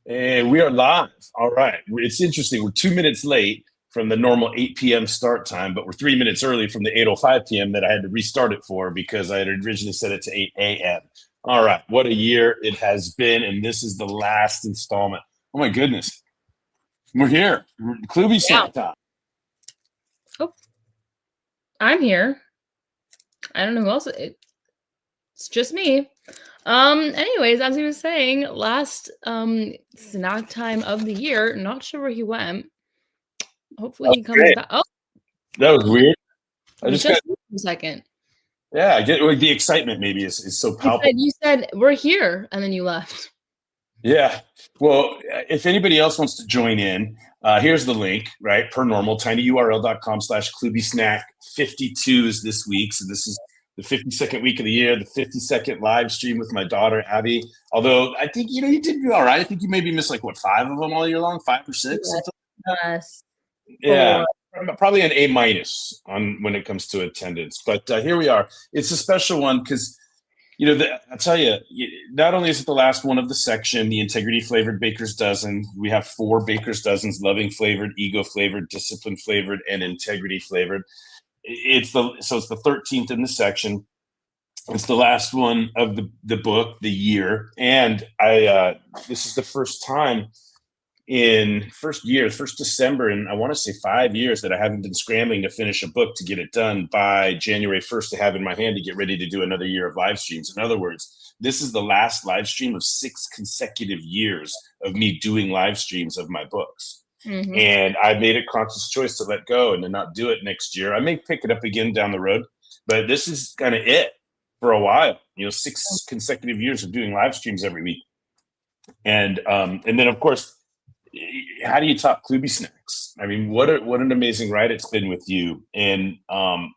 And we are live. All right. It's interesting. We're 2 minutes late from the normal 8 p.m. start time, but we're 3 minutes early from the 8:05 p.m. that I had to restart it for because I had originally set it to 8 a.m. All right. What a year it has been. And this is the last installment. Oh, my goodness. We're here. KloobySnack time. Oh, I'm here. I don't know who else. It's just me. Anyways, as he was saying, last snack time of the year. Not sure where he went. Hopefully he comes back. Oh, that was weird. I just got a second. Yeah, I get like the excitement maybe is so palpable. You said we're here, and then you left. Yeah. Well, if anybody else wants to join in, here's the link, right? Per normal, tinyurl.com/KloobySnack 52 is this week. So this is the 52nd week of the year, the 52nd live stream with my daughter, Abby. Although I think, you did do all right. I think you maybe missed like, 5 of them all year long, 5 or 6? Yes. Yeah. Probably an A- on when it comes to attendance. But here we are. It's a special one because I'll tell you, not only is it the last one of the section, the integrity flavored baker's dozen. We have 4 baker's dozens: loving flavored, ego flavored, discipline flavored, and integrity flavored. It's the 13th in the section. It's the last one of the book, the year, and this is the first time first December in I want to say 5 years that I haven't been scrambling to finish a book to get it done by January 1st to have in my hand to get ready to do another year of live streams. In other words, this is the last live stream of 6 consecutive years of me doing live streams of my books. Mm-hmm. And I made a conscious choice to let go and to not do it next year. I may pick it up again down the road, but this is kind of it for a while. 6 consecutive years of doing live streams every week. And then of course, how do you top KloobySnacks? I mean, what an amazing ride it's been with you. And I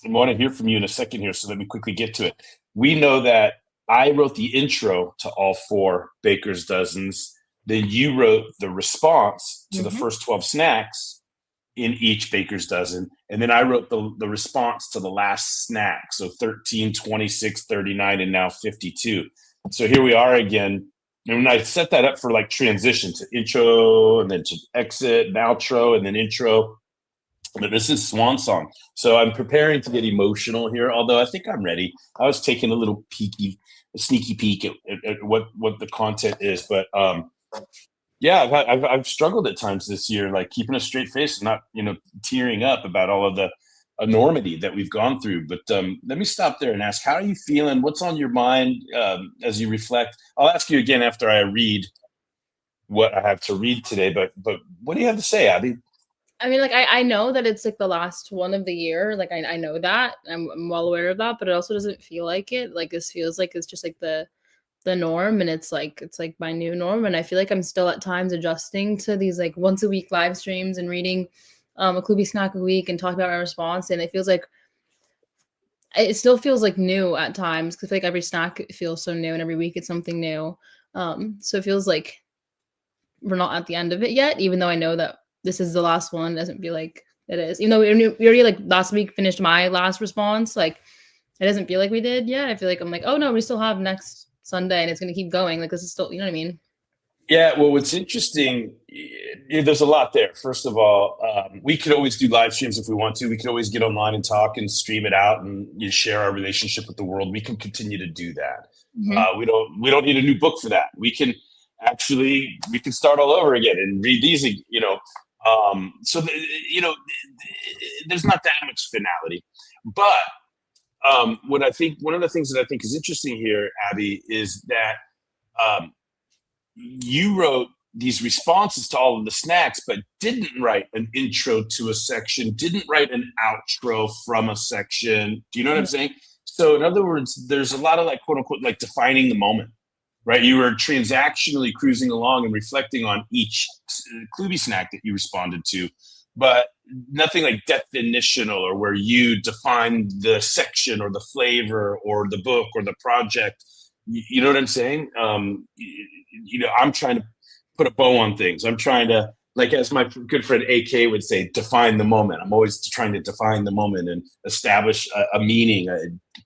want to hear from you in a second here, so let me quickly get to it. We know that I wrote the intro to all 4 baker's dozens. Then you wrote the response to the first 12 snacks in each baker's dozen. And then I wrote the response to the last snack. So 13, 26, 39, and now 52. So here we are again. And when I set that up for like transition to intro and then to exit and outro and then intro, but this is swan song. So I'm preparing to get emotional here, although I think I'm ready. I was taking a little sneaky peek at what the content is. But yeah, I've struggled at times this year, like keeping a straight face and not, tearing up about all of the enormity that we've gone through. But let me stop there and ask, how are you feeling? What's on your mind as you reflect? I'll ask you again after I read what I have to read today, but what do you have to say, Abby? I mean, like, I know that it's like the last one of the year. Like, I know that. I'm well aware of that, but it also doesn't feel like it. Like, this feels like it's just like the norm, and it's like my new norm. And I feel like I'm still at times adjusting to these like once a week live streams and reading a KloobySnack a week and talking about my response. And it still feels like new at times, because I feel like every snack feels so new and every week it's something new. So it feels like we're not at the end of it yet, even though I know that this is the last one. It doesn't feel like it is. Even though we already like last week finished my last response, like it doesn't feel like we did yet. I feel like I'm like, oh no, we still have next Sunday and it's going to keep going. Like, this is still, you know what I mean? Yeah, well, what's interesting, there's a lot there. First of all, we could always do live streams if we want to. We could always get online and talk and stream it out and share our relationship with the world. We can continue to do that. Mm-hmm. We don't need a new book for that. We can start all over again and read these. So there's not that much finality. But what I think, one of the things that I think is interesting here, Abby, is that you wrote these responses to all of the snacks, but didn't write an intro to a section, didn't write an outro from a section. Do you know what I'm saying? So in other words, there's a lot of like, quote unquote, like defining the moment, right? You were transactionally cruising along and reflecting on each KloobySnack that you responded to, but nothing like definitional or where you define the section or the flavor or the book or the project. You know what I'm saying? I'm trying to put a bow on things. I'm trying to, like, as my good friend AK would say, define the moment. I'm always trying to define the moment and establish a meaning,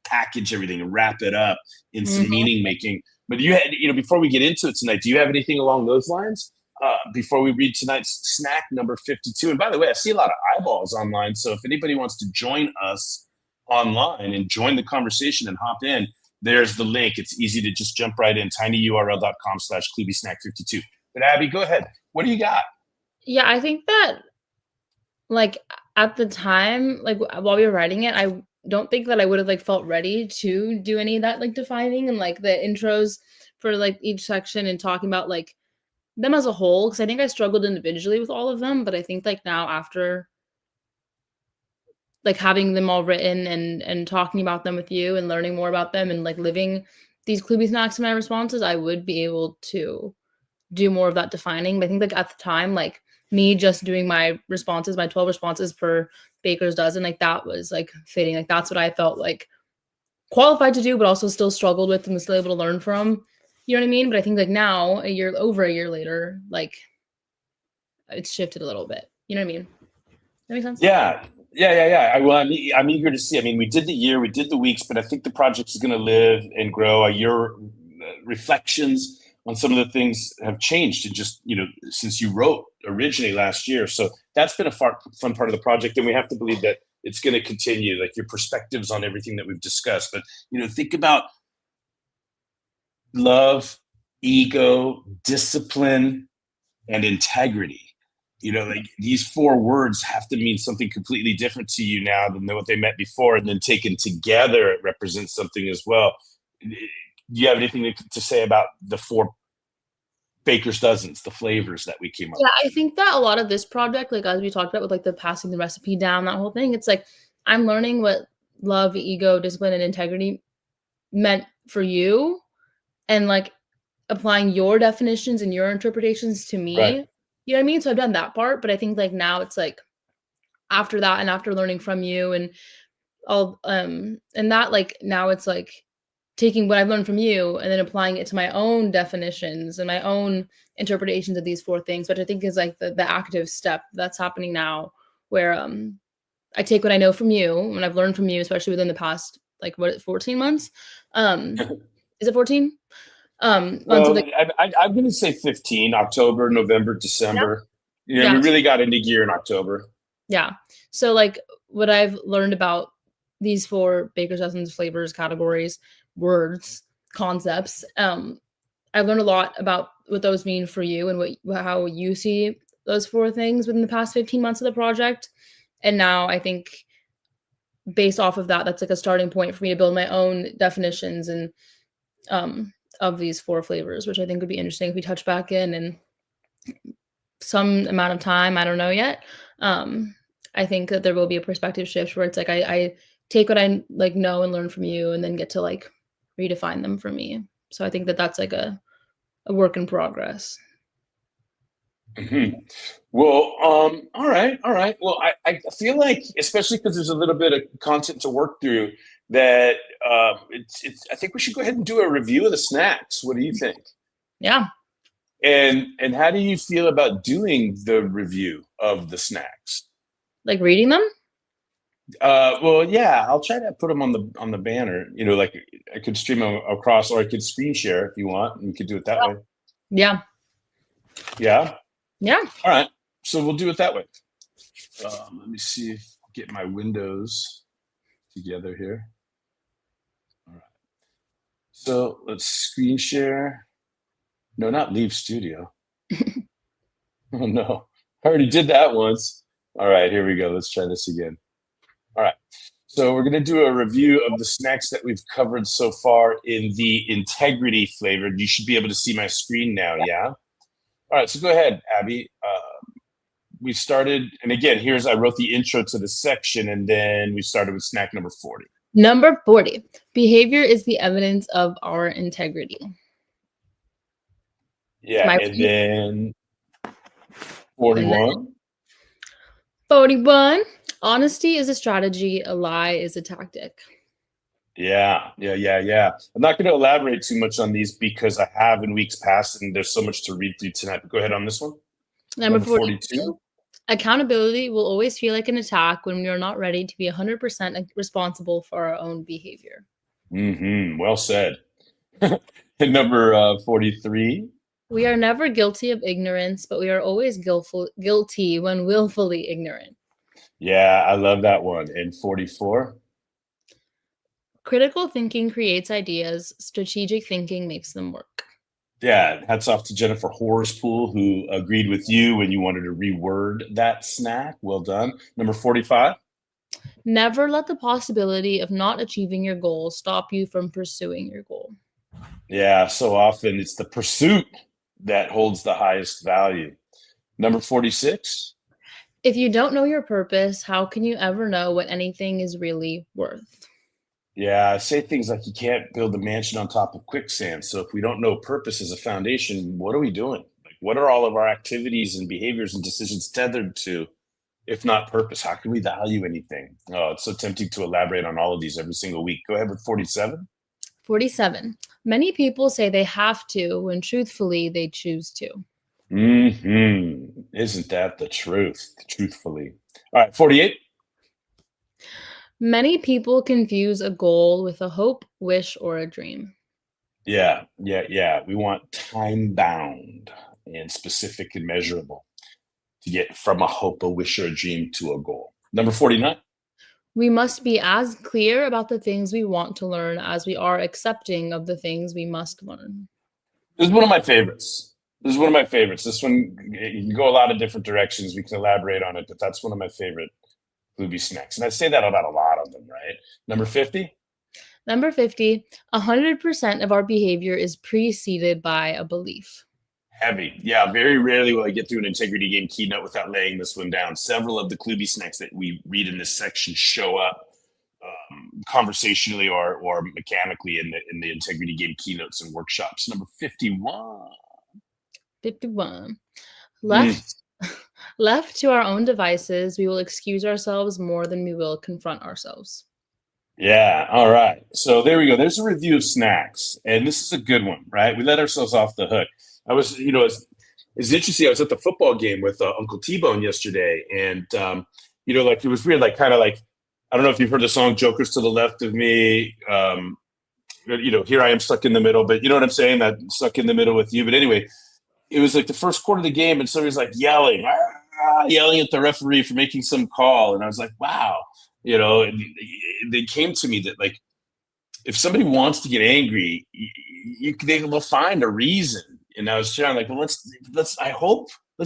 package everything and wrap it up in some meaning making. But before we get into it tonight, do you have anything along those lines? Before we read tonight's snack number 52. And by the way, I see a lot of eyeballs online. So if anybody wants to join us online and join the conversation and hop in, there's the link. It's easy to just jump right in, tinyurl.com/KloobySnack52. But Abby, go ahead. What do you got? Yeah, I think that like at the time, like while we were writing it, I don't think that I would have like felt ready to do any of that like defining and like the intros for like each section and talking about like them as a whole, because I think I struggled individually with all of them, but I think like now after like having them all written and talking about them with you and learning more about them and like living these KloobySnacks in my responses, I would be able to do more of that defining. But I think like at the time, like me just doing my responses, my 12 responses per baker's dozen, like that was like fitting. Like that's what I felt like qualified to do, but also still struggled with and was still able to learn from. You know what I mean? But I think like now, over a year later, like it's shifted a little bit. You know what I mean? That makes sense? Yeah. I'm eager to see. I mean, we did the year, we did the weeks, but I think the project is going to live and grow. Your reflections on some of the things have changed and just, since you wrote originally last year. So that's been a fun part of the project. And we have to believe that it's going to continue, like your perspectives on everything that we've discussed. But, think about love, ego, discipline, and integrity. Like these 4 words have to mean something completely different to you now than what they meant before. And then taken together, it represents something as well. Do you have anything to say about the 4 baker's dozens, the flavors that we came up with? Yeah, I think that a lot of this project, like as we talked about with like the passing the recipe down, that whole thing, it's like I'm learning what love, ego, discipline, and integrity meant for you and like applying your definitions and your interpretations to me. Right. You know what I mean? So I've done that part, but I think like now it's like after that and after learning from you and all and that like now it's like taking what I've learned from you and then applying it to my own definitions and my own interpretations of these 4 things, which I think is like the active step that's happening now where I take what I know from you and I've learned from you, especially within the past, like 14 months. Is it 14? Well, I'm going to say 15, October, November, December. Yeah. We really got into gear in October. Yeah. So like what I've learned about these 4 baker's dozens, flavors, categories, words, concepts, I've learned a lot about what those mean for you and how you see those 4 things within the past 15 months of the project. And now I think based off of that, that's like a starting point for me to build my own definitions and of these 4 flavors, which I think would be interesting if we touch back in some amount of time. I don't know yet. I think that there will be a perspective shift where it's like I take what I like know and learn from you and then get to like redefine them for me. So I think that that's like a work in progress. Mm-hmm. Well, all right. Well, I feel like, especially because there's a little bit of content to work through, that I think we should go ahead and do a review of the snacks. What do you think? Yeah. And how do you feel about doing the review of the snacks? Like reading them? Well, yeah, I'll try to put them on the banner. Like I could stream them across, or I could screen share if you want, and we could do it that way. Yeah. Yeah. Yeah. All right. So we'll do it that way. Let me see if I get my windows together here. All right. So let's screen share. No, not leave studio. Oh no, I already did that once. All right, here we go. Let's try this again. All right. So we're going to do a review of the snacks that we've covered so far in the integrity flavor. You should be able to see my screen now. Yeah. All right, so go ahead, Abby. We started, and again, I wrote the intro to the section, and then we started with snack number 40. Number 40, behavior is the evidence of our integrity. Yeah, and then 41. 41, honesty is a strategy, a lie is a tactic. Yeah. I'm not going to elaborate too much on these because I have in weeks past, and there's so much to read through tonight. But go ahead on this one. Number 42. Accountability will always feel like an attack when we are not ready to be 100% responsible for our own behavior. Mm-hmm. Well said. And number 43. We are never guilty of ignorance, but we are always guilty when willfully ignorant. Yeah, I love that one. And 44. Critical thinking creates ideas, strategic thinking makes them work. Yeah, hats off to Jennifer Horspool, who agreed with you when you wanted to reword that snack. Well done. Number 45. Never let the possibility of not achieving your goal stop you from pursuing your goal. Yeah, so often it's the pursuit that holds the highest value. Number 46. If you don't know your purpose, how can you ever know what anything is really worth? Yeah, I say things like you can't build a mansion on top of quicksand. So if we don't know purpose as a foundation, what are we doing? Like, what are all of our activities and behaviors and decisions tethered to, if not purpose? How can we value anything? Oh, it's so tempting to elaborate on all of these every single week. Go ahead with 47. 47. Many people say they have to when truthfully they choose to. Isn't that the truth? Truthfully. All right, 48. Many people confuse a goal with a hope, wish, or a dream. Yeah. We want time bound and specific and measurable to get from a hope, a wish, or a dream to a goal. Number 49. We must be as clear about the things we want to learn as we are accepting of the things we must learn. This is one of my favorites. This one, you can go a lot of different directions. We can elaborate on it, but that's one of my favorite KloobySnacks. And I say that about a lot of them, right? Number 50. Number 50, 100% of our behavior is preceded by a belief. Heavy. Yeah, very rarely will I get through an integrity game keynote without laying this one down. Several of the KloobySnacks that we read in this section show up conversationally or mechanically in the integrity game keynotes and workshops. Number 51. 51. Left to our own devices, we will excuse ourselves more than we will confront ourselves. Yeah. All right. So there we go. There's a review of snacks, and this is a good one, right? We let ourselves off the hook. I was, it's interesting. I was at the football game with Uncle T-Bone yesterday, and like it was weird, like kind of like, I don't know if you've heard the song "Joker's to the Left of Me." Here I am stuck in the middle, but you know what I'm saying? That stuck in the middle with you. But anyway, it was like the first quarter of the game, and somebody's like yelling at the referee for making some call, and I was like, wow, and they came to me that like, if somebody wants to get angry, they will find a reason. And I was trying like, well, let's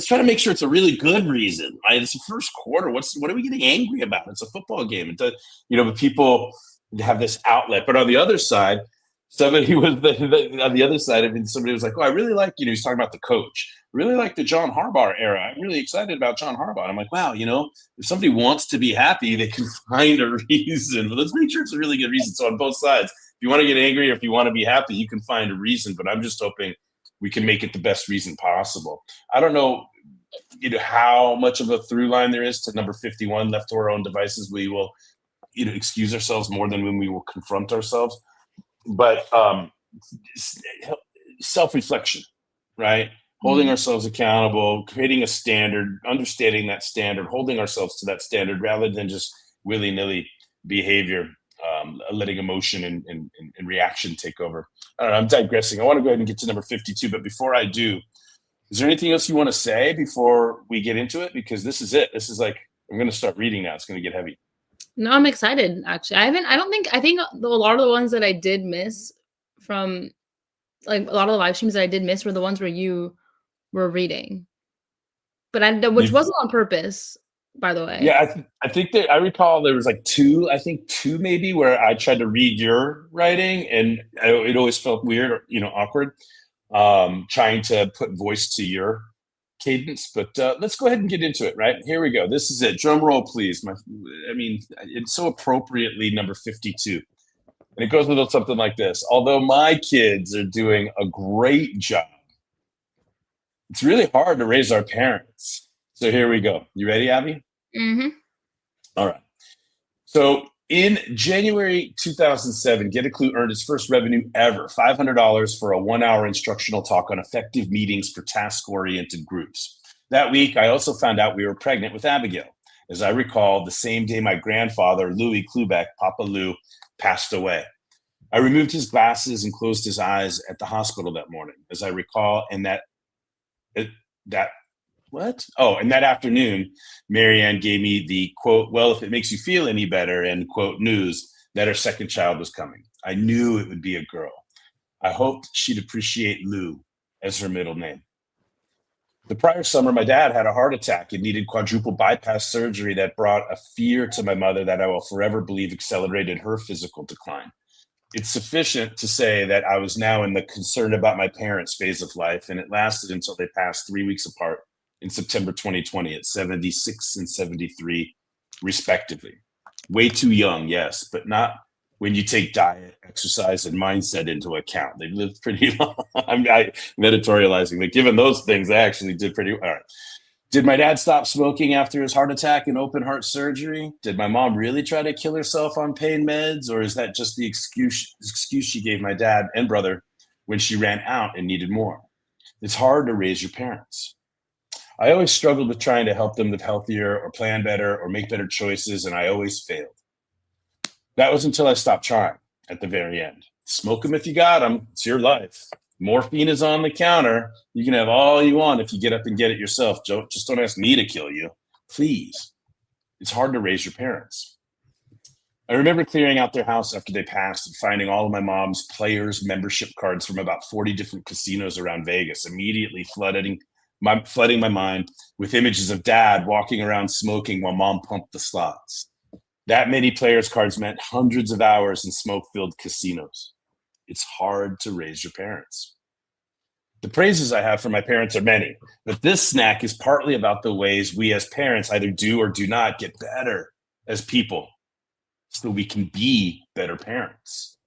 try to make sure it's a really good reason. Right? It's the first quarter. What are we getting angry about? It's a football game. It does, but people have this outlet. But on the other side, somebody was on the other side. I mean, somebody was like, oh, I really like, he's talking about the coach. Really like the John Harbaugh era. I'm really excited about John Harbaugh. And I'm like, wow, if somebody wants to be happy, they can find a reason. But let's make sure it's a really good reason. So on both sides, if you want to get angry or if you want to be happy, you can find a reason. But I'm just hoping we can make it the best reason possible. I don't know, how much of a through line there is to number 51, left to our own devices. We will, excuse ourselves more than when we will confront ourselves. But self-reflection, right? Holding ourselves accountable, creating a standard, understanding that standard, holding ourselves to that standard rather than just willy-nilly behavior, letting emotion and reaction take over. I don't know, I'm digressing. I want to go ahead and get to number 52, but before I do, is there anything else you want to say before we get into it? Because this is it. This is like, I'm going to start reading now. It's going to get heavy. No, I'm excited, actually. I think a lot of the ones that I did miss from, like, a lot of the live streams that I did miss were the ones where you were reading. But which wasn't on purpose, by the way. Yeah, I think that I recall there was like two maybe where I tried to read your writing and it always felt weird or, awkward, trying to put voice to your cadence. But let's go ahead and get into it, right? Here we go. This is it. Drum roll, please. It's so appropriately number 52. And it goes a little something like this. Although my kids are doing a great job, it's really hard to raise our parents. So here we go. You ready, Abby? Mm-hmm. All right. So in January 2007, Get A Klu earned its first revenue ever, $500 for a 1-hour instructional talk on effective meetings for task-oriented groups. That week, I also found out we were pregnant with Abigail. As I recall, the same day my grandfather, Louis Klubeck, Papa Lou, passed away. I removed his glasses and closed his eyes at the hospital that morning, as I recall, and that afternoon, Marianne gave me the quote, "Well, if it makes you feel any better," and quote, news that her second child was coming. I knew it would be a girl. I hoped she'd appreciate Lou as her middle name. The prior summer, my dad had a heart attack and needed quadruple bypass surgery that brought a fear to my mother that I will forever believe accelerated her physical decline. It's sufficient to say that I was now in the concerned about my parents phase of life, and it lasted until they passed 3 weeks apart in September 2020 at 76 and 73, respectively. Way too young, yes, but not when you take diet, exercise, and mindset into account. They've lived pretty long. I'm editorializing, but given those things, they actually did pretty well. All right. Did my dad stop smoking after his heart attack and open heart surgery? Did my mom really try to kill herself on pain meds? Or is that just the excuse she gave my dad and brother when she ran out and needed more? It's hard to raise your parents. I always struggled with trying to help them live healthier or plan better or make better choices, and I always failed. That was until I stopped trying at the very end. Smoke them if you got them. It's your life. Morphine is on the counter. You can have all you want if you get up and get it yourself. Just don't ask me to kill you. Please. It's hard to raise your parents. I remember clearing out their house after they passed and finding all of my mom's players' membership cards from about 40 different casinos around Vegas, immediately flooding my mind with images of dad walking around smoking while mom pumped the slots. That many players' cards meant hundreds of hours in smoke-filled casinos. It's hard to raise your parents. The praises I have for my parents are many, but this snack is partly about the ways we as parents either do or do not get better as people so we can be better parents.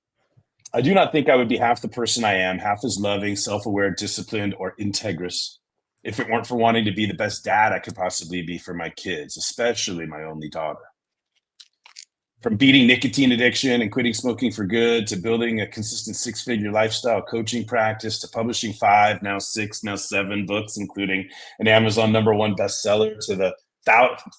I do not think I would be half the person I am, half as loving, self-aware, disciplined, or integrous if it weren't for wanting to be the best dad I could possibly be for my kids, especially my only daughter. From beating nicotine addiction and quitting smoking for good, to building a consistent six-figure lifestyle coaching practice, to publishing 5, now 6, now 7 books, including an Amazon #1 bestseller, to the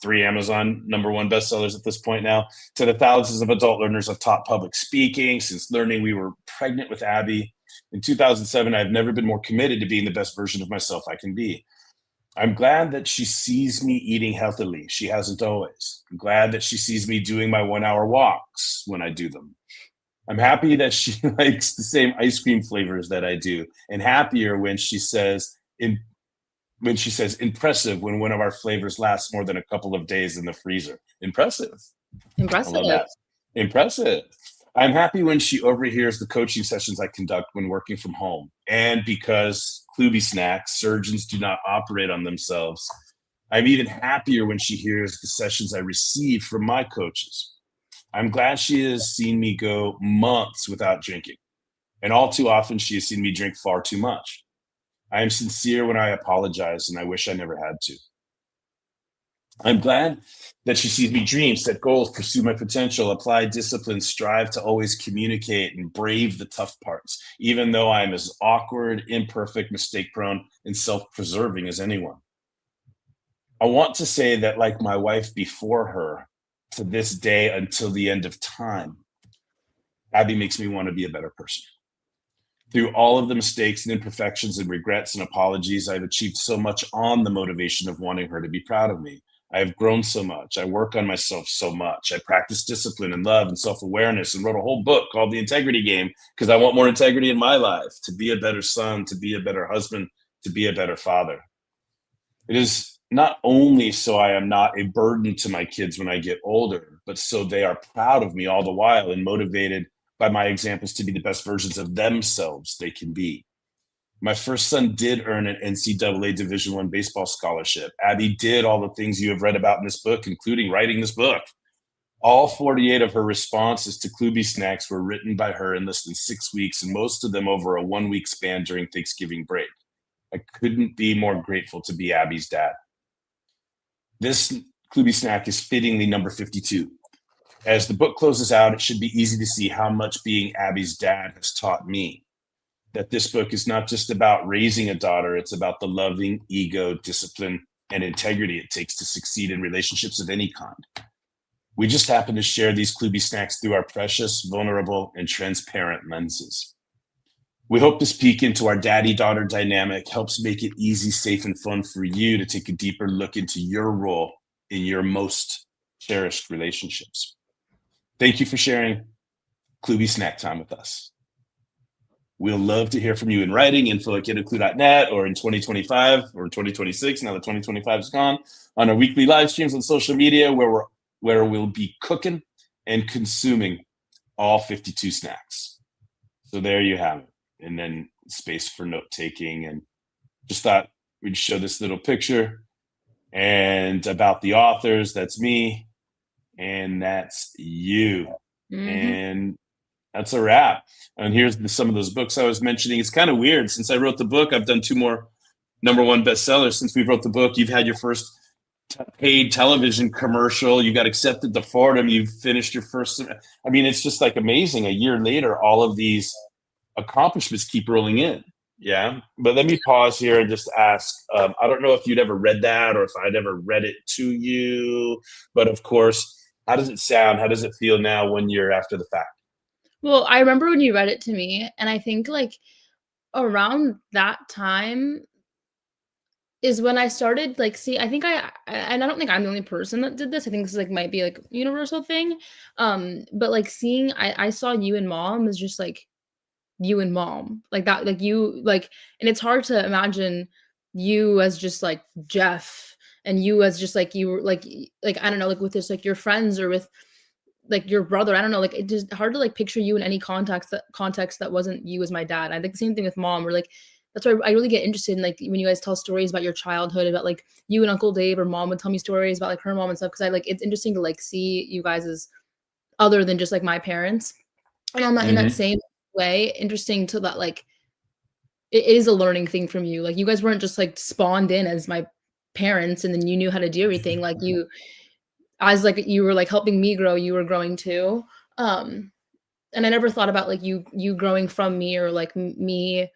3 Amazon #1 bestsellers at this point now, to the thousands of adult learners I've taught public speaking since learning we were pregnant with Abby. In 2007, I've never been more committed to being the best version of myself I can be. I'm glad that she sees me eating healthily. She hasn't always. I'm glad that she sees me doing my 1-hour walks when I do them. I'm happy that she likes the same ice cream flavors that I do, and happier when she says impressive when one of our flavors lasts more than a couple of days in the freezer. Impressive. I love that. Impressive. I'm happy when she overhears the coaching sessions I conduct when working from home. And because KloobySnack, surgeons do not operate on themselves, I'm even happier when she hears the sessions I receive from my coaches. I'm glad she has seen me go months without drinking. And all too often, she has seen me drink far too much. I am sincere when I apologize, and I wish I never had to. I'm glad that she sees me dream, set goals, pursue my potential, apply discipline, strive to always communicate, and brave the tough parts, even though I'm as awkward, imperfect, mistake-prone, and self-preserving as anyone. I want to say that, like my wife before her, to this day until the end of time, Abby makes me want to be a better person. Through all of the mistakes and imperfections and regrets and apologies, I've achieved so much on the motivation of wanting her to be proud of me. I have grown so much. I work on myself so much. I practice discipline and love and self-awareness and wrote a whole book called The Integrity Game because I want more integrity in my life, to be a better son, to be a better husband, to be a better father. It is not only so I am not a burden to my kids when I get older, but so they are proud of me all the while and motivated by my examples to be the best versions of themselves they can be. My first son did earn an NCAA Division I baseball scholarship. Abby did all the things you have read about in this book, including writing this book. All 48 of her responses to KloobySnacks were written by her in less than 6 weeks, and most of them over a 1-week span during Thanksgiving break. I couldn't be more grateful to be Abby's dad. This KloobySnack is fittingly number 52. As the book closes out, it should be easy to see how much being Abby's dad has taught me. That this book is not just about raising a daughter, it's about the loving ego, discipline, and integrity it takes to succeed in relationships of any kind. We just happen to share these KloobySnacks through our precious, vulnerable, and transparent lenses. We hope this peek into our daddy-daughter dynamic helps make it easy, safe, and fun for you to take a deeper look into your role in your most cherished relationships. Thank you for sharing KloobySnack time with us. We'll love to hear from you in writing, info@getaklu.net, or in 2025 or 2026, now that 2025 is gone, on our weekly live streams on social media where we'll be cooking and consuming all 52 snacks. So there you have it. And then space for note taking. And just thought we'd show this little picture. And about the authors, that's me. And that's you. Mhm. And that's a wrap. And here's some of those books I was mentioning. It's kind of weird. Since I wrote the book, I've done 2 more #1 bestsellers. Since we wrote the book, you've had your first paid television commercial. You got accepted to Fordham. You've finished your first. I mean, it's just like amazing. A year later, all of these accomplishments keep rolling in. Yeah. But let me pause here and just ask, I don't know if you'd ever read that or if I'd ever read it to you, but of course, how does it sound? How does it feel now when you're after the fact? Well, I remember when you read it to me, and I think, like, around that time is when I started, like, see, I think and I don't think I'm the only person that did this. I think this, like, might be, like, a universal thing, but, like, seeing I saw you and mom as just, like, you and mom, like, that, like, you, like, and it's hard to imagine you as just, like, Jeff, and you as just, like, you were, like, I don't know, like, with this, like, your friends or with, like, your brother, I don't know, like, it's just hard to, like, picture you in any context that wasn't you as my dad. I think the same thing with mom, where, like, that's why I really get interested in, like, when you guys tell stories about your childhood, about, like, you and Uncle Dave, or mom would tell me stories about, like, her mom and stuff, because I, like, it's interesting to, like, see you guys as other than just, like, my parents. And on that, in that Mm-hmm. same way, interesting to that, like, it is a learning thing from you. Like, you guys weren't just, like, spawned in as my parents, and then you knew how to do everything. Like, you, as, like, you were, like, helping me grow, you were growing too. Um, and I never thought about, like, you growing from me, or, like, me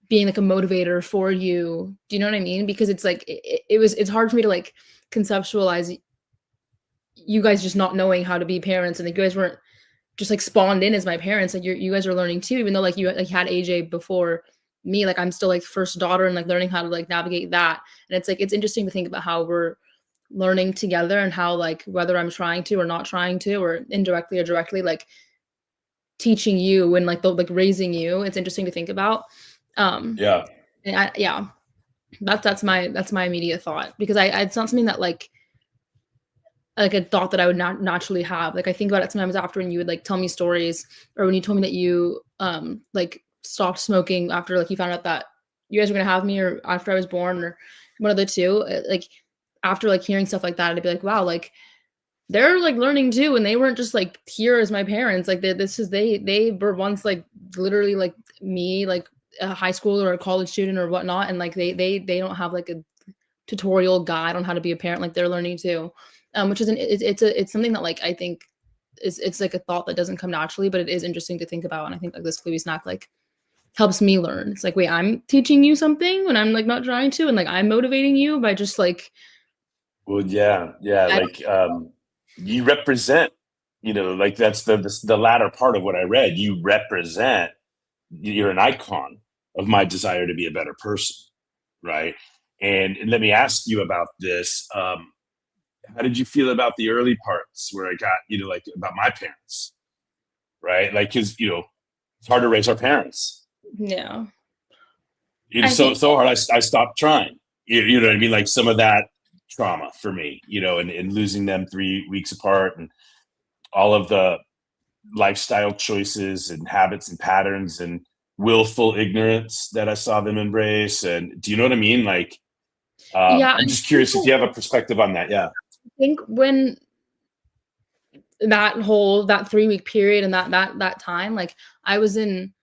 being, like, a motivator for you. Do you know what I mean? Because it's like it's hard for me to, like, conceptualize you guys just not knowing how to be parents, and, like, you guys weren't just, like, spawned in as my parents. Like, you guys are learning too, even though, like, you, like, had AJ before me. Like, I'm still, like, first daughter, and, like, learning how to, like, navigate that. And it's, like, it's interesting to think about how we're learning together, and how, like, whether I'm trying to or not trying to, or indirectly or directly, like, teaching you and, like, the, like, raising you. It's interesting to think about. Um, Yeah. and yeah, that's my immediate thought, because it's not something that, like, a thought that I would not naturally have. Like, I think about it sometimes after, when you would, like, tell me stories, or when you told me that you, like, stopped smoking after, like, you found out that you guys were gonna have me, or after I was born, or one of the two. Like, after, like, hearing stuff like that, I'd be like, wow, like, they're, like, learning too, and they weren't just, like, here as my parents. Like, they were once, like, literally, like, me, like, a high school or a college student or whatnot, and, like, they don't have, like, a tutorial guide on how to be a parent. Like, they're learning too, which is it's something that, like, I think it's like a thought that doesn't come naturally, but it is interesting to think about. And I think, like, this KloobySnack, like, helps me learn. It's like, wait, I'm teaching you something when I'm, like, not trying to, and, like, I'm motivating you by just, like, Well, yeah, yeah. I Like, you represent, like that's the latter part of what I read. You represent, you're an icon of my desire to be a better person, right? And let me ask you about this. How did you feel about the early parts where I got, like about my parents, right? Like, because it's hard to raise our parents. yeah. It's I so think so hard. I stopped trying. You know what I mean? Like some of that trauma for me, and losing them 3 weeks apart, and all of the lifestyle choices and habits and patterns and willful ignorance that I saw them embrace. And do you know what I mean? Like, yeah, I'm just curious if you have a perspective on that. Yeah. I think when that 3-week period, and that time, like, I was in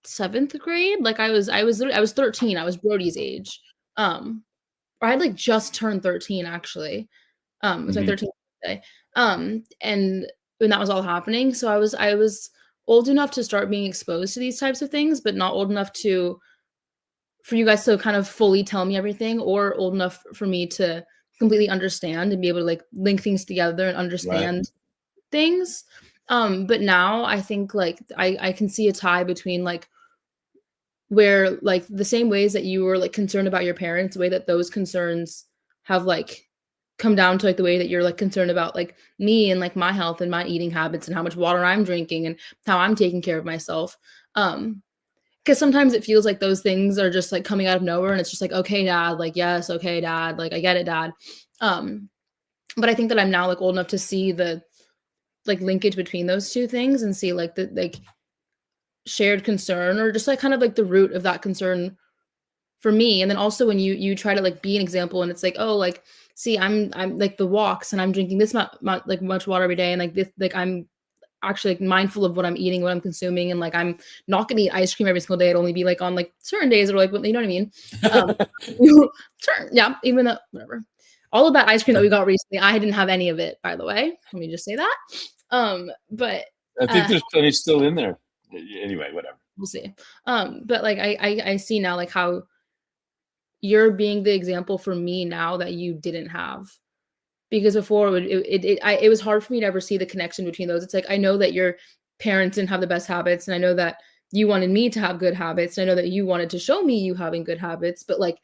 7th grade. Like, I was 13. I was Brody's age. Um, or I had, like, just turned 13, actually. It was my Hmm. 13th birthday. And when that was all happening, so I was old enough to start being exposed to these types of things, but not old enough to for you guys to kind of fully tell me everything, or old enough for me to completely understand and be able to like link things together and understand things. But now I think like I can see a tie between like where like the same ways that you were like concerned about your parents, the way that those concerns have like come down to like the way that you're like concerned about like me and like my health and my eating habits and how much water I'm drinking and how I'm taking care of myself. Because sometimes it feels like those things are just like coming out of nowhere and it's just like, okay, dad, like, yes, okay, dad, like, I get it, dad. But I think that I'm now like old enough to see the like linkage between those two things and see like the like shared concern or just like kind of like the root of that concern for me. And then also when you try to like be an example and it's like, oh, like, see, I'm like the walks and I'm drinking this like much water every day and like this, like I'm actually like mindful of what I'm eating, what I'm consuming, and like I'm not gonna eat ice cream every single day. It'd only be like on like certain days or like you know what I mean. Yeah, even though whatever. All of that ice cream that we got recently, I didn't have any of it, by the way. Let me just say that. But I think there's plenty still in there. Anyway, whatever. We'll see. But like I see now like how you're being the example for me now that you didn't have. Because before it was hard for me to ever see the connection between those. It's like I know that your parents didn't have the best habits, and I know that you wanted me to have good habits. And I know that you wanted to show me you having good habits, but like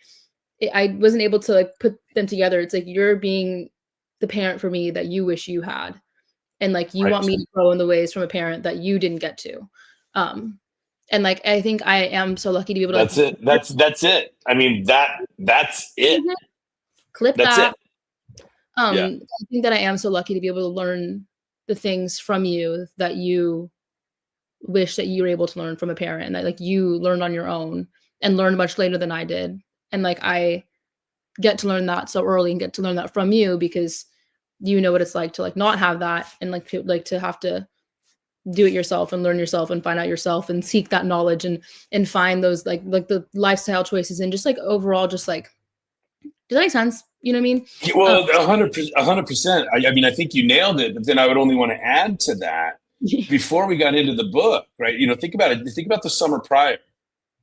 I wasn't able to like put them together. It's like you're being the parent for me that you wish you had, and like you want me to grow in the ways from a parent that you didn't get to. And like I think I am so lucky to be able to. That's it. That's it. I mean that's it. Clip that's that. It. I think that I am so lucky to be able to learn the things from you that you wish that you were able to learn from a parent, and that like you learned on your own and learned much later than I did. And like I get to learn that so early and get to learn that from you because you know what it's like to like not have that and like to have to do it yourself and learn yourself and find out yourself and seek that knowledge and find those like the lifestyle choices and just like overall just like, does that make sense? You know what I mean? Well, 100%. I mean, I think you nailed it. But then I would only want to add to that before we got into the book, right? You know, think about it. Think about the summer prior,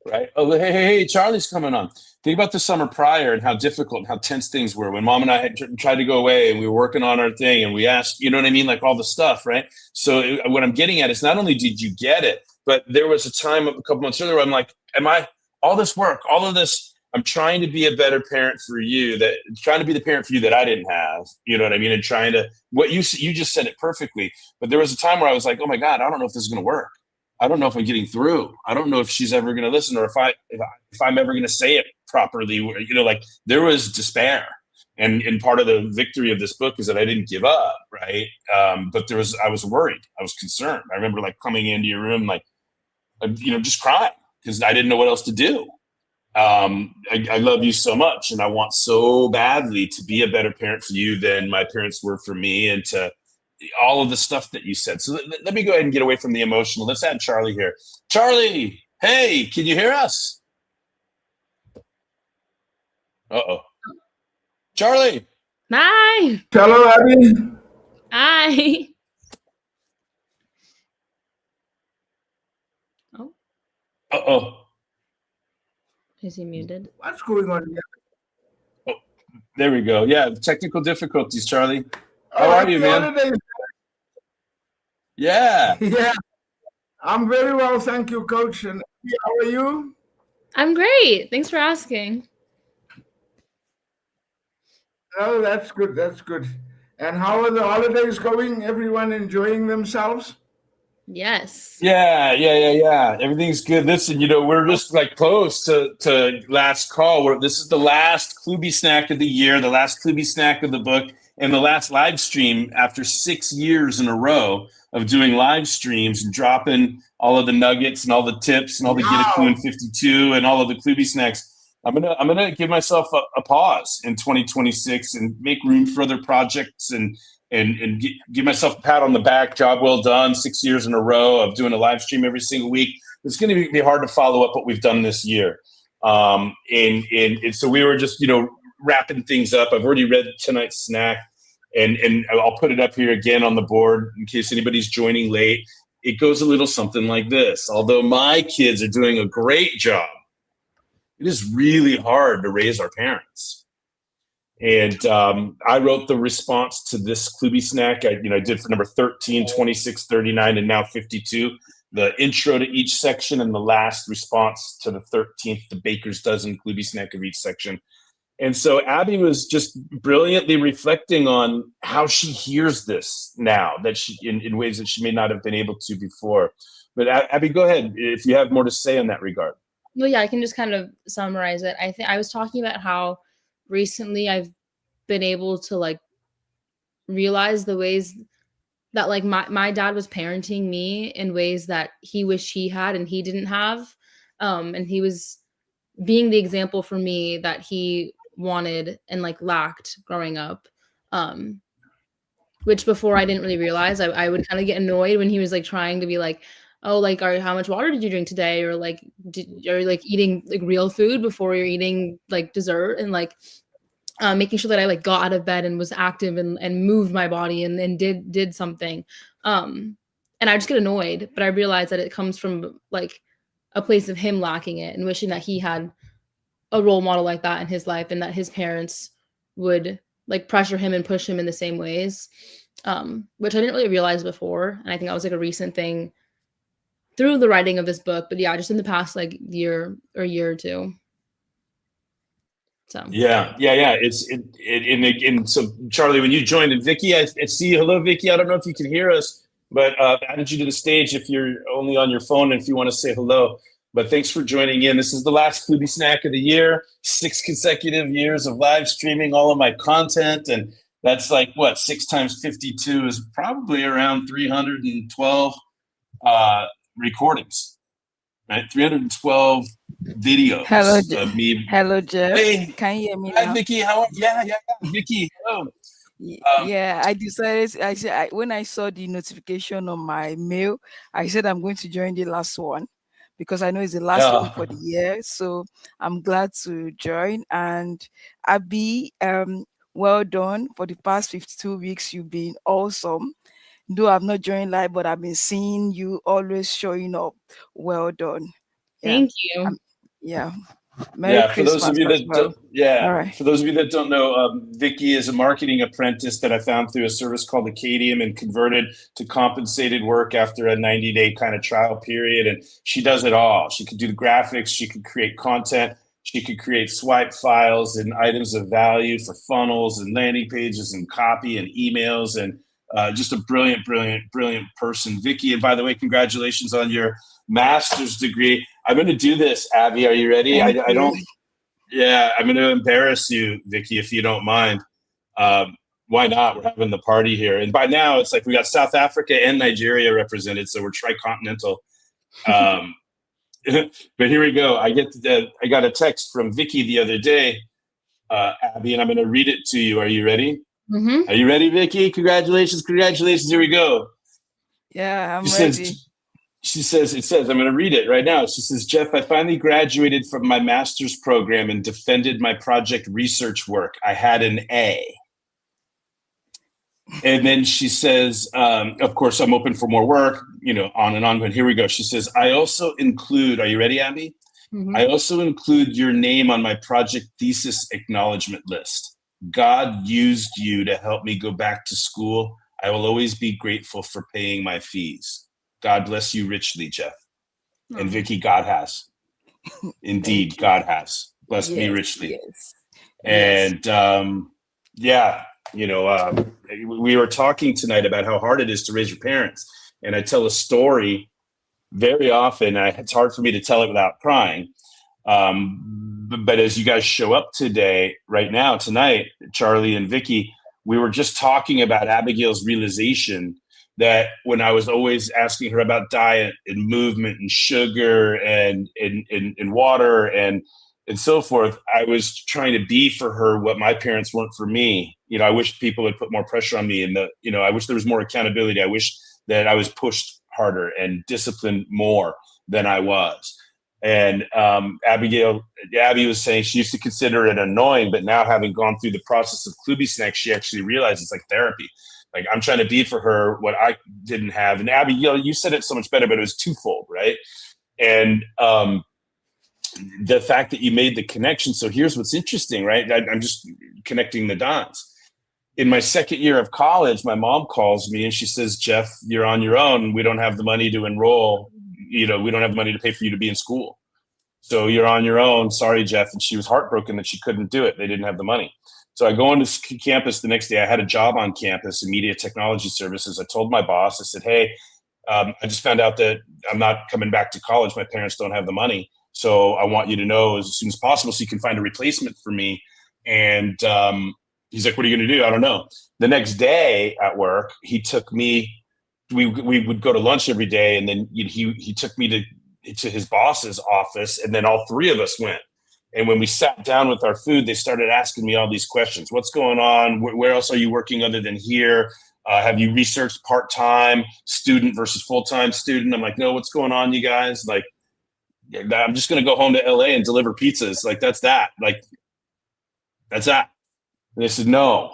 right? Oh, hey, Charlie's coming on. Think about the summer prior and how difficult and how tense things were when Mom and I had tried to go away and we were working on our thing and we asked, you know what I mean? Like all the stuff, right? So what I'm getting at is not only did you get it, but there was a time a couple months earlier where I'm like, all this work, all of this, I'm trying to be a better parent for you, trying to be the parent for you that I didn't have, you know what I mean? And trying to, what you just said it perfectly. But there was a time where I was like, oh my God, I don't know if this is going to work. I don't know if I'm getting through. I don't know if she's ever going to listen or if I'm ever going to say it properly. You know, like there was despair. And part of the victory of this book is that I didn't give up. Right. But I was worried. I was concerned. I remember like coming into your room, like, you know, just crying because I didn't know what else to do. I love you so much and I want so badly to be a better parent for you than my parents were for me and to all of the stuff that you said. So let me go ahead and get away from the emotional. Let's add Charlie here. Charlie, hey, can you hear us? Uh-oh. Charlie. Hi. Hello, Abby. Hi. Oh. Uh-oh. Is he muted? What's going on here? Oh, there we go. Yeah, technical difficulties, Charlie. How are you, man? Holidays. Yeah. Yeah. I'm very well, thank you, Coach. And how are you? I'm great. Thanks for asking. Oh, that's good. That's good. And how are the holidays going? Everyone enjoying themselves? Yes. Yeah. Everything's good. Listen, you know, we're just like close to last call. This is the last KloobySnack of the year, the last KloobySnack of the book, and the last live stream after 6 years in a row of doing live streams and dropping all of the nuggets and all the tips and all the Get A Klu in 52 and all of the KloobySnacks. I'm gonna give myself a pause in 2026 and make room for other projects and give myself a pat on the back. Job well done. 6 years in a row of doing a live stream every single week. It's going to be hard to follow up what we've done this year. And so we were just, you know, wrapping things up. I've already read tonight's snack and I'll put it up here again on the board in case anybody's joining late. It goes a little something like this. Although my kids are doing a great job, it is really hard to raise our parents. And I wrote the response to this KloobySnack. I did for number 13, 26, 39, and now 52. The intro to each section and the last response to the 13th, the baker's dozen KloobySnack of each section. And so Abby was just brilliantly reflecting on how she hears this now, that she in ways that she may not have been able to before. But Abby, go ahead if you have more to say in that regard. Well, yeah, I can just kind of summarize it. I think I was talking about how recently I've been able to like realize the ways that like my dad was parenting me in ways that he wished he had and he didn't have. And he was being the example for me that he wanted and like lacked growing up. Which before I didn't really realize. I would kind of get annoyed when he was like trying to be like, oh, like, how much water did you drink today? Or like, are you like eating like real food before you're eating like dessert? And like making sure that I like got out of bed and was active and moved my body and did something. And I just get annoyed, but I realize that it comes from like a place of him lacking it and wishing that he had a role model like that in his life and that his parents would like pressure him and push him in the same ways, which I didn't really realize before. And I think that was like a recent thing through the writing of this book. But yeah, just in the past like year or two. So yeah. And so Charlie, when you joined, and Vicky, I see you. Hello, Vicky. I don't know if you can hear us, but added you to the stage if you're only on your phone and if you want to say hello. But thanks for joining in. This is the last KloobySnack of the year. 6 consecutive years of live streaming all of my content, and that's like what 6 times 52 is probably around 312 recordings, right? 312 videos. Hello, of me. Hello, Jeff. Hey, Can you hear me hi, now? Vicky. How are you? Yeah, Vicky. Hello. Yeah, I decided. When I saw the notification on my mail, I said I'm going to join the last one because I know it's the last one for the year. So I'm glad to join. And Abby, well done for the past 52 weeks. You've been awesome. Though I've not joined live, but I've been seeing you always showing up. Well done. thank you. Yeah. Merry For those of you Christmas that as well. All right. For those of you that don't know, Vicky is a marketing apprentice that I found through a service called Acadium and converted to compensated work after a 90-day kind of trial period. And she does it all. She could do the graphics. She could create content. She could create swipe files and items of value for funnels and landing pages and copy and emails, and just a brilliant person, Vicky. And by the way, congratulations on your master's degree. I'm going to do this, Abby. Are you ready? I don't. Yeah, I'm going to embarrass you, Vicky, if you don't mind. Why not? We're having the party here, and by now it's like we got South Africa and Nigeria represented, so we're tricontinental. But here we go. I got a text from Vicky the other day, Abby, and I'm going to read it to you. Are you ready? Mm-hmm. Are you ready, Vicky? Congratulations. Here we go. Yeah, I'm ready. She says, I'm going to read it right now. She says, Jeff, I finally graduated from my master's program and defended my project research work. I had an A. And then she says, of course, I'm open for more work, on and on. But here we go. She says, I also include, are you ready, Abby? Mm-hmm. I also include your name on my project thesis acknowledgement list. God used you to help me go back to school. I will always be grateful for paying my fees. God bless you richly, Jeff. And Vicky, God has. Indeed, God has blessed me richly. Yes. And we were talking tonight about how hard it is to raise your parents. And I tell a story very often. It's hard for me to tell it without crying. But as you guys show up tonight, Charlie and Vicky, we were just talking about Abigail's realization that when I was always asking her about diet and movement and sugar and water and so forth, I was trying to be for her what my parents weren't for me. I wish people would put more pressure on me, and I wish there was more accountability. I wish that I was pushed harder and disciplined more than I was. And Abby was saying she used to consider it annoying, but now having gone through the process of KloobySnack, she actually realized it's like therapy. Like I'm trying to be for her what I didn't have. And Abby, you said it so much better, but it was twofold, right? And the fact that you made the connection. So here's what's interesting, right? I'm just connecting the dots. In my second year of college, my mom calls me and she says, Jeff, you're on your own. We don't have the money to enroll. We don't have the money to pay for you to be in school. So you're on your own. Sorry, Jeff. And she was heartbroken that she couldn't do it. They didn't have the money. So I go into campus the next day. I had a job on campus in media technology services. I told my boss, I said, hey, I just found out that I'm not coming back to college. My parents don't have the money. So I want you to know as soon as possible so you can find a replacement for me. And he's like, what are you going to do? I don't know. The next day at work, he took me, we would go to lunch every day. And then he took me to his boss's office. And then all three of us went. And when we sat down with our food, they started asking me all these questions. What's going on? Where else are you working other than here? Have you researched part-time student versus full-time student? I'm like, no, what's going on, you guys? Like, I'm just going to go home to LA and deliver pizzas. Like, that's that. Like, that's that. And they said, no.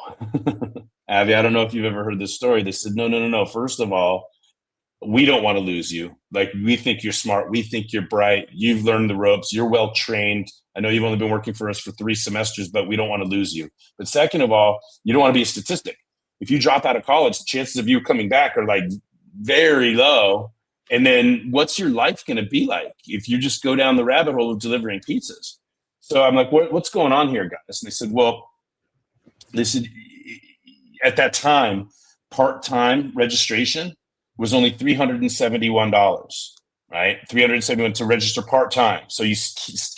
Abby, I don't know if you've ever heard this story. They said, no. First of all, we don't want to lose you. Like, we think you're smart. We think you're bright. You've learned the ropes. You're well trained. I know you've only been working for us for 3 semesters, but we don't want to lose you. But second of all, you don't want to be a statistic. If you drop out of college, the chances of you coming back are like very low. And then what's your life going to be like if you just go down the rabbit hole of delivering pizzas? So I'm like, what's going on here, guys? And they said, well, at that time, part-time registration was only $371, right? $371 to register part-time. So you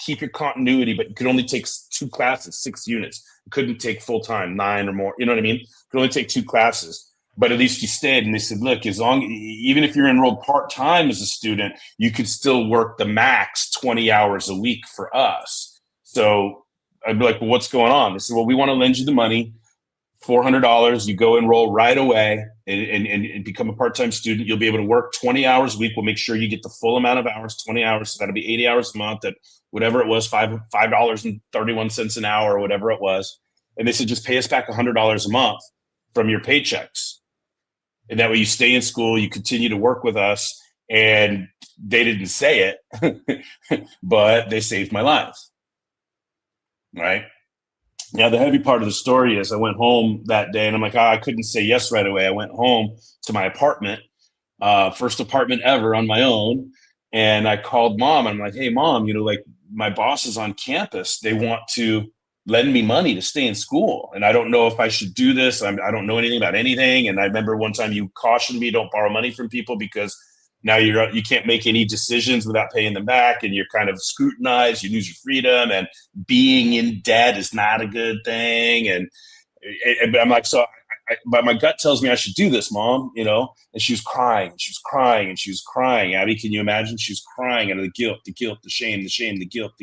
keep your continuity, but you could only take 2 classes, 6 units. You couldn't take full-time, 9 or more. You know what I mean? You could only take 2 classes, but at least you stayed. And they said, look, even if you're enrolled part-time as a student, you could still work the max 20 hours a week for us. So I'd be like, well, what's going on? They said, well, we want to lend you the money, $400. You go enroll right away and become a part-time student. You'll be able to work 20 hours a week. We'll make sure you get the full amount of hours, 20 hours. So that'll be 80 hours a month at whatever it was, $5.31 an hour or whatever it was. And they said, just pay us back $100 a month from your paychecks. And that way you stay in school, you continue to work with us. And they didn't say it, but they saved my life. Right? Now, the heavy part of the story is I went home that day and I'm like, I couldn't say yes right away. I went home to my apartment, first apartment ever on my own. And I called mom. And I'm like, hey, mom, like my boss is on campus. They want to lend me money to stay in school. And I don't know if I should do this. I don't know anything about anything. And I remember one time you cautioned me, don't borrow money from people because now you can't make any decisions without paying them back, and you're kind of scrutinized. You lose your freedom, and being in debt is not a good thing. And I'm like, but my gut tells me I should do this, Mom. And she was crying. She was crying. Abby, can you imagine? She was crying out of the guilt, the shame, the guilt.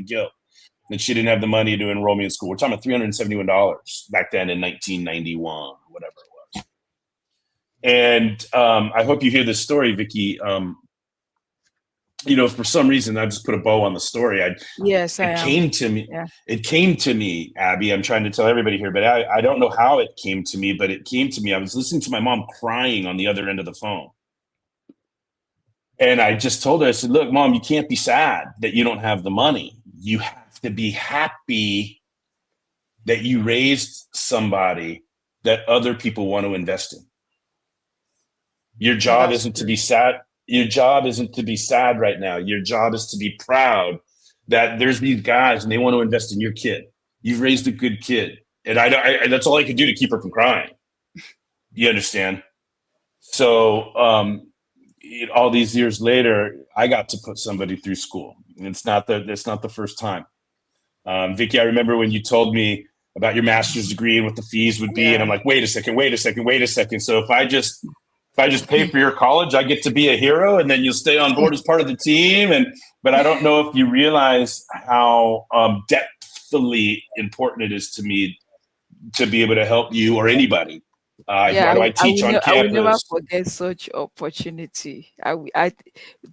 And she didn't have the money to enroll me in school. We're talking about $371 back then in 1991, whatever it was. And I hope you hear this story, Vicky. For some reason, I just put a bow on the story. It came to me. Yeah. It came to me, Abby. I'm trying to tell everybody here, but I don't know how it came to me, but it came to me. I was listening to my mom crying on the other end of the phone. And I just told her, I said, look, Mom, you can't be sad that you don't have the money. You have to be happy that you raised somebody that other people want to invest in. Your job isn't to be sad. Your job isn't to be sad right now. Your job is to be proud that there's these guys and they want to invest in your kid. You've raised a good kid. And I that's all I could do to keep her from crying. You understand? So all these years later, I got to put somebody through school. And it's not the first time. Vicky, I remember when you told me about your master's degree and what the fees would be. Yeah. And I'm like, wait a second. So if I just pay for your college, I get to be a hero, and then you'll stay on board as part of the team. But I don't know if you realize how depthfully important it is to me to be able to help you or anybody. I teach on campus. I will never forget such opportunity.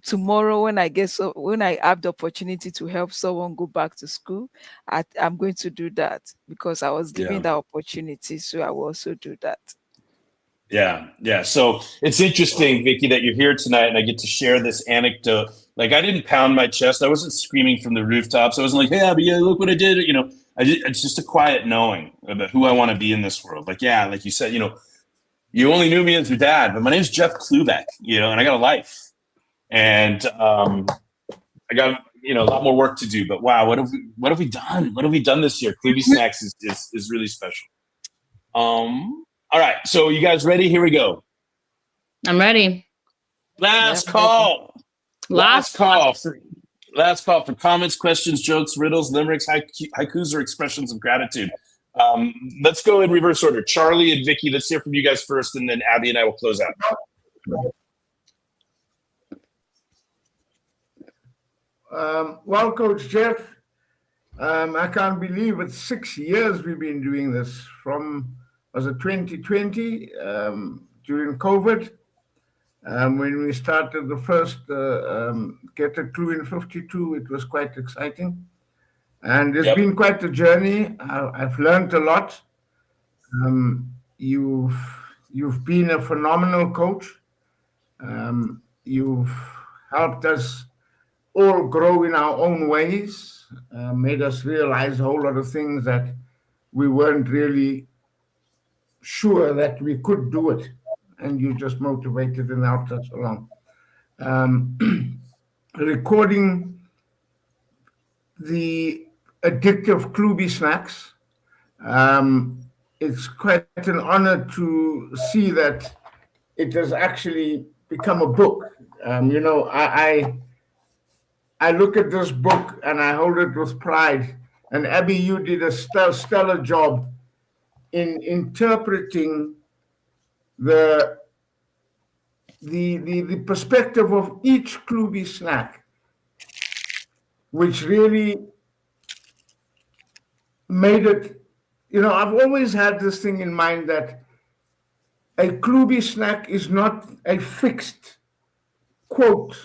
Tomorrow when I have the opportunity to help someone go back to school, I'm going to do that because I was given that opportunity. So I will also do that. Yeah. So it's interesting, Vicky, that you're here tonight and I get to share this anecdote. Like, I didn't pound my chest. I wasn't screaming from the rooftops. I wasn't like, hey, Abby, look what I did. It's just a quiet knowing about who I want to be in this world. Like, yeah, like you said, you only knew me as your dad, but my name's Jeff Klubeck, and I got a life, and I got a lot more work to do. But wow, what have we done? What have we done this year? KloobySnacks is really special. All right, so you guys ready? Here we go. I'm ready. Last call. Last call for comments, questions, jokes, riddles, limericks, haikus, or expressions of gratitude. Let's go in reverse order. Charlie and Vicky, let's hear from you guys first, and then Abby and I will close out. Well, Coach Jeff, I can't believe it's 6 years we've been doing this was it 2020 during COVID, when we started the first Get A Klu in 52. It was quite exciting, and it's been quite a journey. I've learned a lot. You've been a phenomenal coach. You've helped us all grow in our own ways, made us realize a whole lot of things that we weren't really sure that we could do it, and you just motivated and helped us along. Recording the addictive KloobySnacks, it's quite an honor to see that it has actually become a book. I look at this book and I hold it with pride. And Abby, you did a stellar job in interpreting the perspective of each KloobySnack, which really made it. I've always had this thing in mind that a KloobySnack is not a fixed quote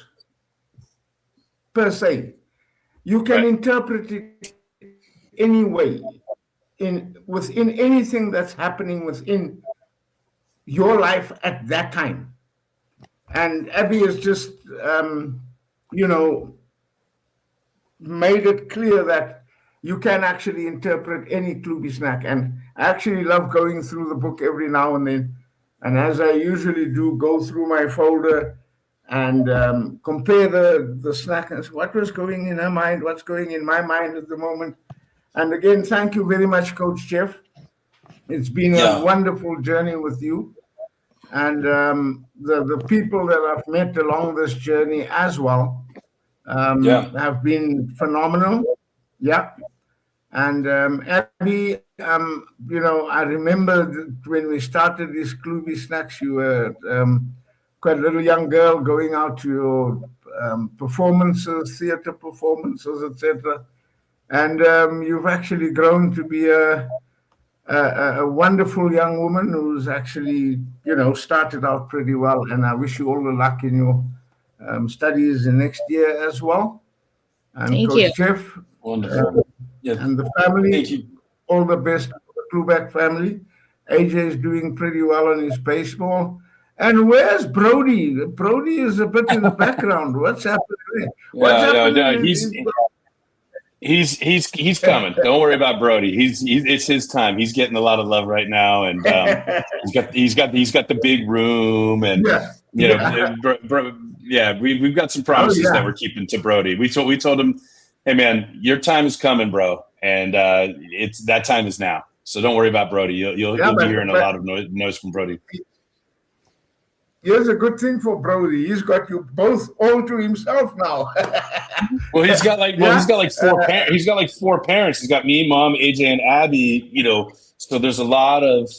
per se. You can interpret it any way within anything that's happening within your life at that time. And Abby has just, made it clear that you can actually interpret any KloobySnack. And I actually love going through the book every now and then. And as I usually do, go through my folder and compare the snack and what was going in her mind, what's going in my mind at the moment. And again, thank you very much, Coach Jeff. It's been a wonderful journey with you. And the people that I've met along this journey as well have been phenomenal. Yeah. And Abby, I remember when we started these KloobySnacks, you were quite a little young girl going out to your performances, theater performances, etc. And you've actually grown to be a wonderful young woman who's actually, started out pretty well. And I wish you all the luck in your studies in next year as well. And Thank Coach you. Jeff, Wonderful. and the family, Thank you. all the best to the Klubeck family. AJ is doing pretty well in his baseball. And where's Brody? Brody is a bit in the background. What's happening there? He's coming. Don't worry about Brody. It's his time. He's getting a lot of love right now, and he's got the big room, and we've got some promises that we're keeping to Brody. We told him, hey man, your time is coming, bro, and it's that time is now. So don't worry about Brody. You'll be hearing a lot of noise from Brody. Here's a good thing for Brody. He's got you both all to himself now. Well, he's got like four parents. He's got like four parents. He's got me, Mom, AJ, and Abby. So there's a lot of.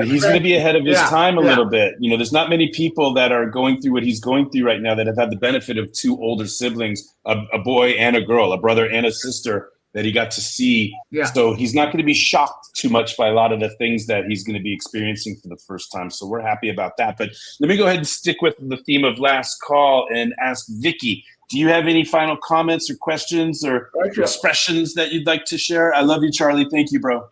He's going to be ahead of his time a little bit. There's not many people that are going through what he's going through right now that have had the benefit of two older siblings, a boy and a girl, a brother and a sister that he got to see. Yeah. So he's not going to be shocked too much by a lot of the things that he's going to be experiencing for the first time. So we're happy about that. But let me go ahead and stick with the theme of last call and ask Vicky, do you have any final comments or questions or expressions that you'd like to share? I love you, Charlie. Thank you, bro.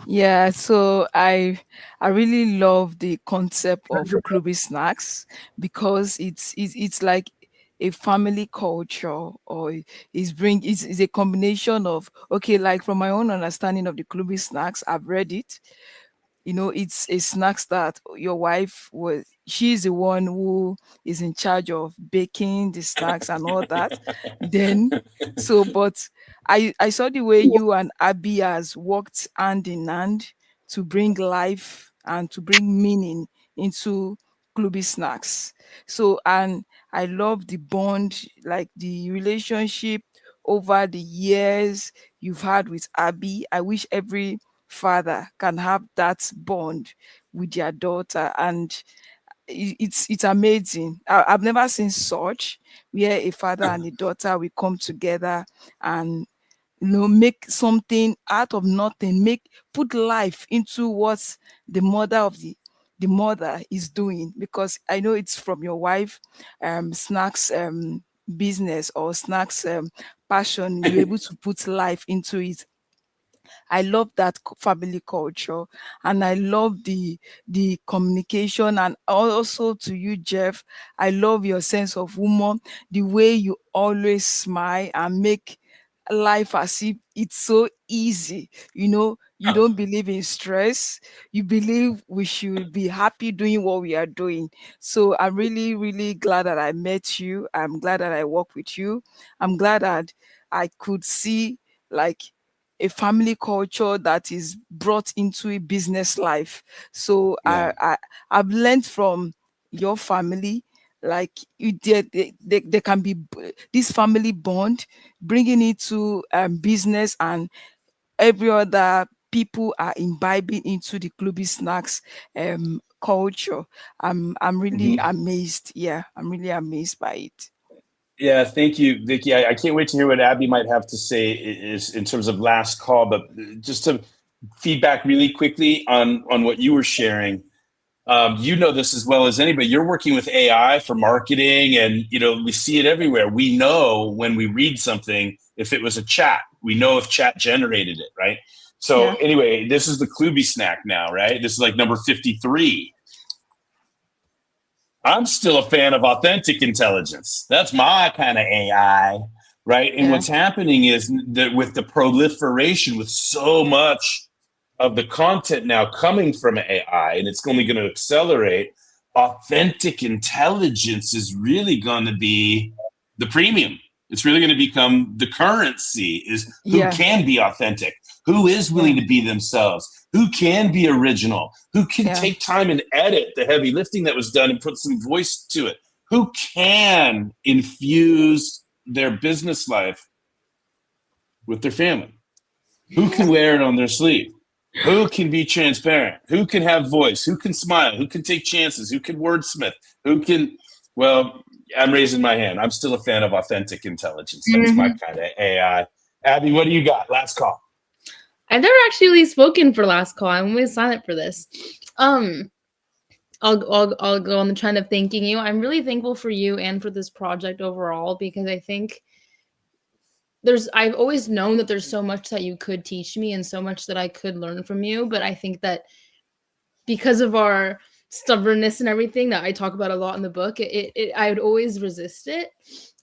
Yeah, so I really love the concept of KloobySnacks because it's like a family culture, or is a combination of, okay, like from my own understanding of the KloobySnacks, I've read it. It's a snacks that your wife she's the one who is in charge of baking the snacks and all that. Then, but I saw the way you and Abby has worked hand in hand to bring life and to bring meaning into KloobySnacks. So, and I love the bond, like the relationship over the years you've had with Abby. I wish every father can have that bond with their daughter, and it's amazing. I've never seen such, where a father and a daughter will come together and make something out of nothing, put life into what the mother of the mother is doing, because I know it's from your wife snacks business, or snacks passion. You're able to put life into it. I love that family culture, and I love the communication. And also to you, Jeff, I love your sense of humor, the way you always smile and make life as if it's so easy. You don't believe in stress. You believe we should be happy doing what we are doing. So I'm really, really glad that I met you. I'm glad that I work with you. I'm glad that I could see, like, a family culture that is brought into a business life. So Yeah. I've learned from your family, like there can be this family bond, bringing it to business, and every other people are imbibing into the KloobySnacks culture. I'm really Mhm. amazed. Yeah, I'm really amazed by it. Yeah, thank you, Vicky. I can't wait to hear what Abby might have to say is in terms of last call. But just to feedback really quickly on what you were sharing, you know this as well as anybody. You're working with AI for marketing, and we see it everywhere. We know when we read something if it was a chat. We know if chat generated it, right? So Yeah. anyway, this is the KloobySnack now, right? This is like number 53. I'm still a fan of authentic intelligence. That's my kind of AI, right? And Yeah. what's happening is that with the proliferation, with so much of the content now coming from AI, and it's only going to accelerate, authentic intelligence is really going to be the premium. It's really going to become the currency, is who Yeah. can be authentic, who is willing Yeah. to be themselves, who can be original, who can Yeah. take time and edit the heavy lifting that was done and put some voice to it, who can infuse their business life with their family, who can wear it on their sleeve, who can be transparent, who can have voice, who can smile, who can take chances, who can wordsmith, who can, well, I'm raising my hand. I'm still a fan of authentic intelligence. That's my kind of AI. Abby, what do you got? Last call. I've never actually spoken for last call. I'm always silent for this. I'll go on the trend of thanking you. I'm really thankful for you and for this project overall, because I think I've always known that there's so much that you could teach me and so much that I could learn from you. But I think that because of our stubbornness and everything that I talk about a lot in the book, I would always resist it.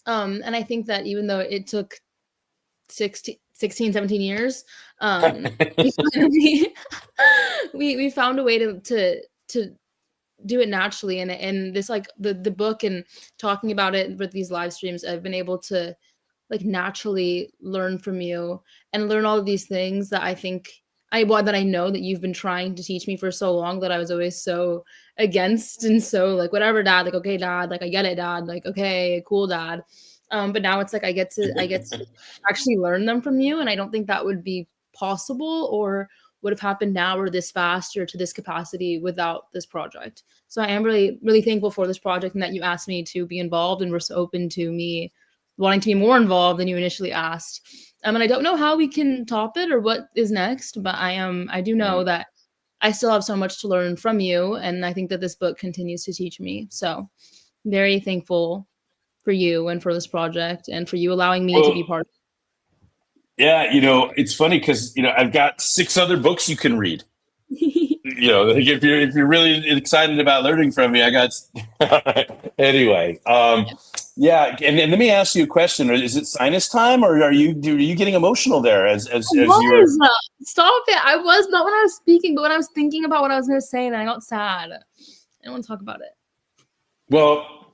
And I think that even though it took 16, 17 years, we found a way to do it naturally. And this, like the book and talking about it with these live streams, I've been able to like naturally learn from you and learn all of these things that I think that I know that you've been trying to teach me for so long, that I was always so against, and so like, whatever, dad, like, okay, dad, like, I get it, dad, like, okay, cool, dad. But now it's like I get to actually learn them from you, and I don't think that would be possible or would have happened now or this fast or to this capacity without this project. So I am really, really thankful for this project, and that you asked me to be involved and were so open to me wanting to be more involved than you initially asked. And I don't know how we can top it or what is next, but I do know that I still have so much to learn from you. And I think that this book continues to teach me. So very thankful for you and for this project and for you allowing me to be part of it. Yeah, it's funny because I've got 6 other books you can read. Like if you're really excited about learning from me, I got anyway. Yeah, and let me ask you a question: is it sinus time, or are you getting emotional there as you're? Stop it! I was not when I was speaking, but when I was thinking about what I was going to say, and I got sad. I don't want to talk about it. Well,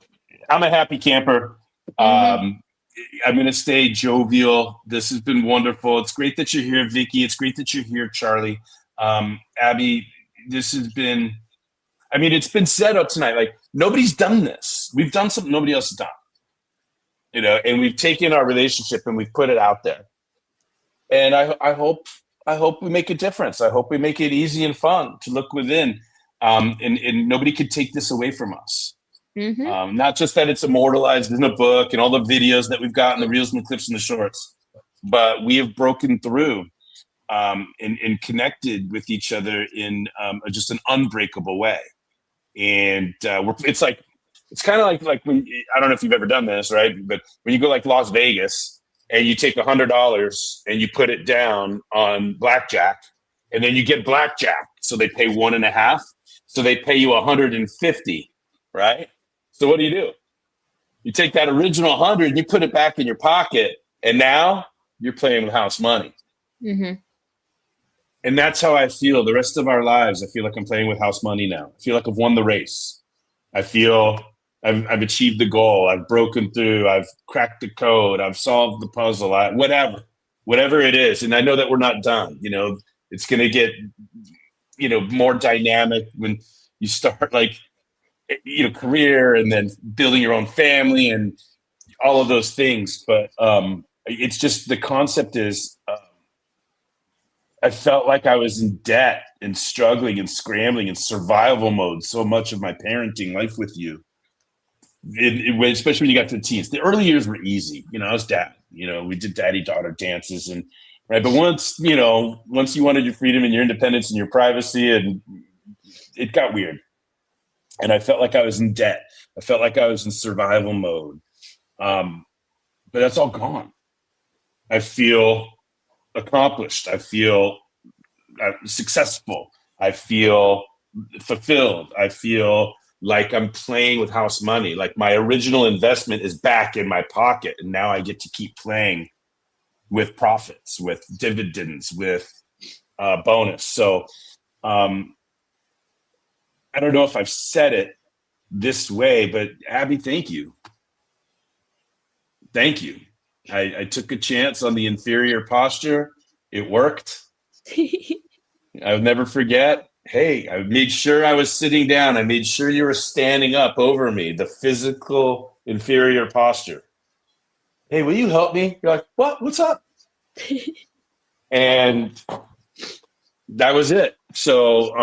I'm a happy camper. I'm going to stay jovial. This has been wonderful. It's great that you're here, Vicky. It's great that you're here, Charlie. Abby, this has been. I mean, it's been set up tonight. Like nobody's done this. We've done something nobody else has done. You know, and we've taken our relationship and we've put it out there. And I hope we make a difference. I hope we make it easy and fun to look within, and nobody could take this away from us. Not just that it's immortalized in a book and all the videos that we've got and the reels and the clips and the shorts, but we have broken through and connected with each other in just an unbreakable way. And it's kind of like when, I don't know if you've ever done this, right? But when you go like Las Vegas and you take $100 and you put it down on blackjack, and then you get blackjack, so they pay 1.5, so they pay you 150, right? So what do? You take that original 100 and you put it back in your pocket, and now you're playing with house money. And that's how I feel the rest of our lives. I feel like I'm playing with house money now. I feel like I've won the race. I feel I've achieved the goal. I've broken through. I've cracked the code. I've solved the puzzle. Whatever it is. And I know that we're not done. You know, it's going to get, more dynamic when you start career and then building your own family and all of those things. But it's just the concept is I felt like I was in debt and struggling and scrambling in survival mode so much of my parenting life with you. Especially when you got to the teens. The early years were easy. I was dad. We did daddy-daughter dances, and right. But once you wanted your freedom and your independence and your privacy, and it got weird. And I felt like I was in debt. I felt like I was in survival mode. But that's all gone. I feel accomplished. I feel successful. I feel fulfilled. I feel like I'm playing with house money. Like my original investment is back in my pocket, and now I get to keep playing with profits, with dividends, with bonus. So I don't know if I've said it this way, but Abby, thank you. Thank you. I took a chance on the inferior posture. It worked. I'll never forget. Hey, I made sure I was sitting down. I made sure you were standing up over me, the physical inferior posture. Hey, will you help me? You're like, what? What's up? And that was it. So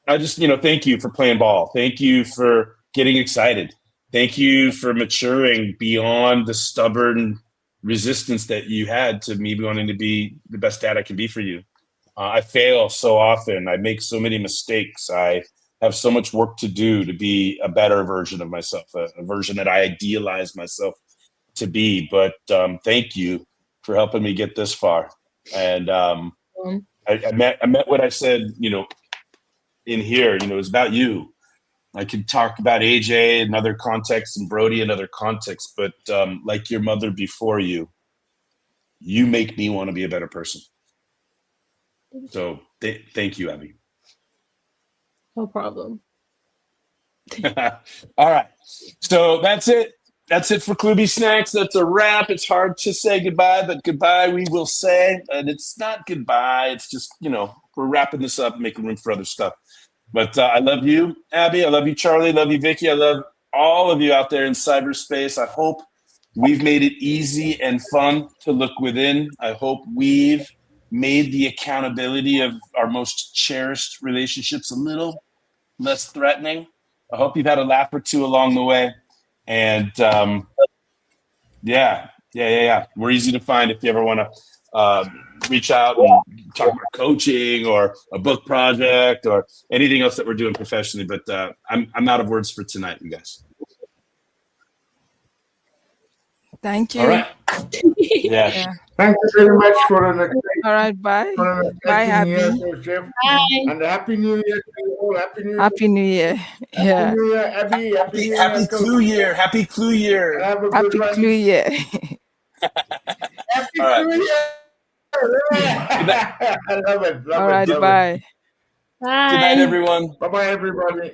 I just, thank you for playing ball. Thank you for getting excited. Thank you for maturing beyond the stubborn resistance that you had to me wanting to be the best dad I can be for you. I fail so often. I make so many mistakes. I have so much work to do to be a better version of myself, a version that I idealize myself to be. But thank you for helping me get this far. And I meant what I said, in here. It was about you. I could talk about AJ in other contexts and Brody in other contexts, but like your mother before you make me want to be a better person. So thank you, Abby. No problem. All right. So that's it. That's it for KloobySnacks. That's a wrap. It's hard to say goodbye, but goodbye we will say. And it's not goodbye. It's just, we're wrapping this up and making room for other stuff. But I love you, Abby. I love you, Charlie. I love you, Vicky. I love all of you out there in cyberspace. I hope we've made it easy and fun to look within. I hope we've made the accountability of our most cherished relationships a little less threatening. I hope you've had a laugh or two along the way. And yeah. We're easy to find if you ever want to reach out and talk about coaching or a book project or anything else that we're doing professionally. But I'm out of words for tonight, you guys. Thank you. All right. Yeah. Thank you very much for an All right, bye. Bye, Happy. Year, Chef. Bye. And a Happy New Year to all. Happy New Year. Happy New Year. Happy Yeah. New Year, Abby. Happy New Year, Happy Coach. Clue Year. Happy Clue Year. Have a Happy good one. Clue Year. Happy All right. New Year. I love it. Love All it. right. Love Bye. Good night, everyone. it. Bye-bye, everybody.